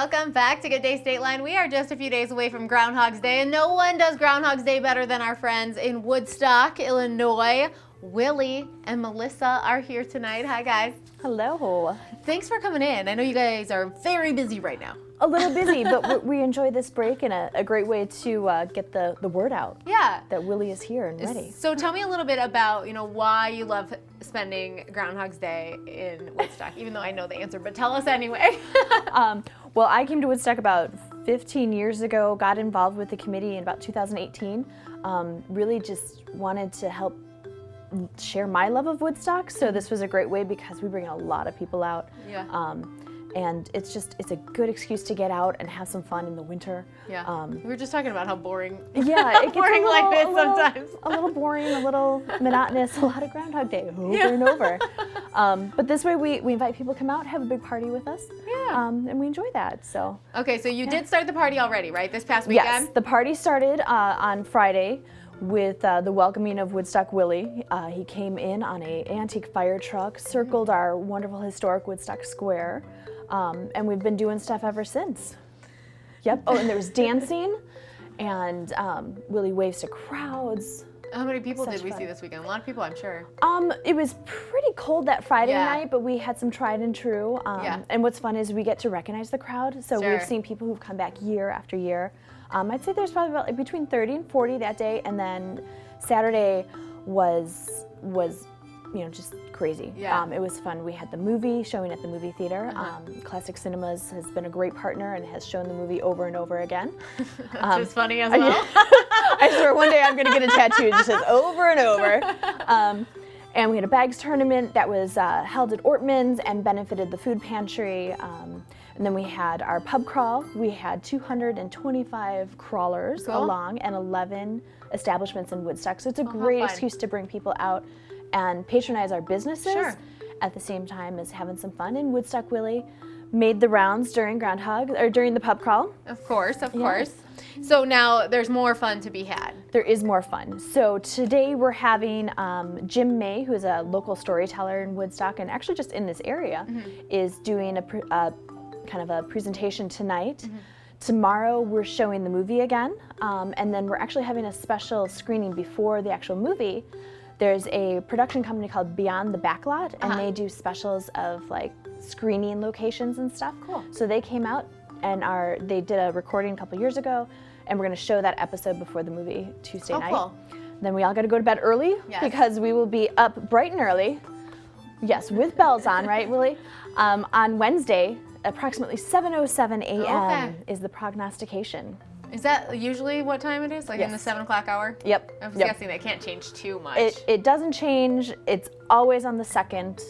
Welcome back to Good Day State Line. We are just a few days away from Groundhog's Day, and no one does Groundhog's Day better than our friends in Woodstock, Illinois. Willie and Melissa are here tonight. Hi, guys. Hello. Thanks for coming in. I know you guys are very busy right now. A little busy, but we enjoy this break and a great way to get the word out. Yeah. That Willie is here and ready. So tell me a little bit about, why you love spending Groundhog's Day in Woodstock, even though I know the answer, but tell us anyway. Well, I came to Woodstock about 15 years ago, got involved with the committee in about 2018. Really just wanted to help share my love of Woodstock. So this was a great way because we bring a lot of people out. Yeah. And it's a good excuse to get out and have some fun in the winter. Yeah. We were just talking about how boring. Yeah, it gets boring like this sometimes. A little boring, a little monotonous, a lot of Groundhog Day over and over. But this way we invite people to come out, have a big party with us. Yeah. And we enjoy that. So. Okay, so you did start the party already, right? This past weekend? Yes, the party started on Friday with the welcoming of Woodstock Willie. He came in on an antique fire truck, circled our wonderful historic Woodstock Square. And we've been doing stuff ever since. Yep. Oh, and there was dancing, and Willie waves to crowds. How many people did we see this weekend? A lot of people, I'm sure. It was pretty cold that Friday Yeah. night, but we had some tried and true. And what's fun is we get to recognize the crowd. So Sure. we've seen people who've come back year after year. I'd say there's probably about between 30 and 40 that day, and then Saturday was just crazy. Yeah. It was fun. We had the movie showing at the movie theater. Classic Cinemas has been a great partner and has shown the movie over and over again. That's just funny as well. I swear one day I'm going to get a tattoo that just says over and over. And we had a bags tournament that was held at Ortman's and benefited the food pantry. And then we had our pub crawl. We had 225 crawlers along and 11 establishments in Woodstock. So it's a great excuse to bring people out and patronize our businesses at the same time as having some fun. And Woodstock Willie made the rounds during during the pub crawl. Of course. So now there's more fun to be had. There is more fun. So today we're having Jim May, who is a local storyteller in Woodstock and actually just in this area, is doing a kind of a presentation tonight. Tomorrow we're showing the movie again, and then we're actually having a special screening before the actual movie. There's a production company called Beyond the Backlot, and they do specials of like screening locations and stuff. Cool. So they came out and they did a recording a couple years ago, and we're going to show that episode before the movie Tuesday night. Cool. Then we all got to go to bed early because we will be up bright and early. Yes, with bells on, right, Willie? On Wednesday, approximately 7:07 a.m. is the prognostication. Is that usually what time it is? Like in the 7 o'clock hour? Yep. I was guessing that can't change too much. It doesn't change. It's always on the second.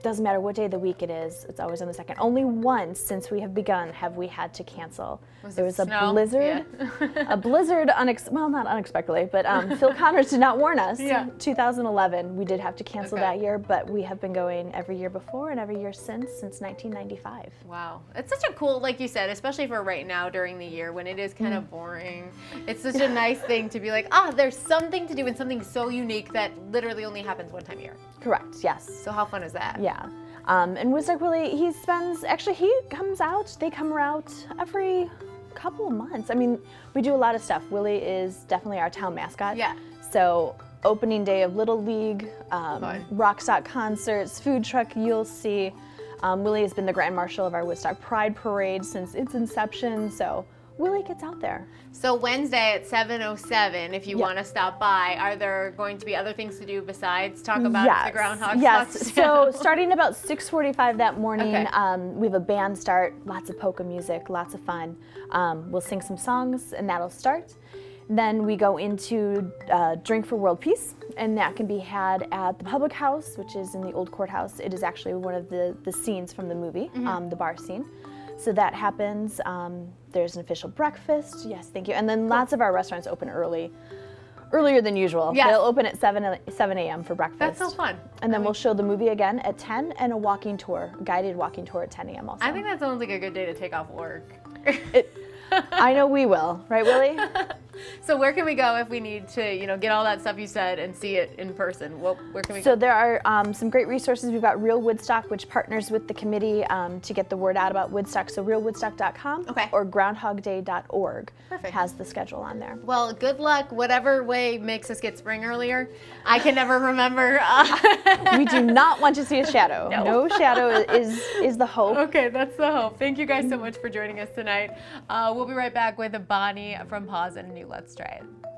Doesn't matter what day of the week it is. It's always on the second. Only once since we have begun have we had to cancel. There was a blizzard. A blizzard, not unexpectedly, but Phil Connors did not warn us. 2011, we did have to cancel that year, but we have been going every year before and every year since 1995. Wow. It's such a cool, like you said, especially for right now during the year when it is kind of boring. It's such a nice thing to be like, there's something to do and something so unique that literally only happens one time a year. Correct, yes. So how fun is that? Yeah. And Woodstock Willie, he comes out, they come out every couple of months. I mean, we do a lot of stuff. Willie is definitely our town mascot. Yeah. So opening day of Little League, rock stock concerts, food truck you'll see. Willie has been the Grand Marshal of our Woodstock Pride Parade since its inception, so Willie gets out there. So Wednesday at 7:07, if you want to stop by, are there going to be other things to do besides talk about the Groundhog? Yes. So starting about 6:45 that morning, we have a band start, lots of polka music, lots of fun. We'll sing some songs, and that'll start. Then we go into Drink for World Peace, and that can be had at the Public House, which is in the old courthouse. It is actually one of the scenes from the movie, the bar scene. So that happens. There's an official breakfast. Yes, thank you. And then lots of our restaurants open earlier than usual. Yes. They'll open at 7 a.m. for breakfast. That's so fun. And then we'll show the movie again at 10 and a guided walking tour at 10 a.m. also. I think that sounds like a good day to take off work. I know we will. Right, Willie? So where can we go if we need to, get all that stuff you said and see it in person? Where can we So go? there are some great resources. We've got Real Woodstock, which partners with the committee to get the word out about Woodstock. So realwoodstock.com Okay. or groundhogday.org Perfect. has the schedule on there. Well, good luck, whatever way makes us get spring earlier. I can never remember. We do not want to see a shadow. No. No shadow is the hope. Okay, that's the hope. Thank you guys so much for joining us tonight. We'll be right back with Bonnie from Pause and a new Let's Try It.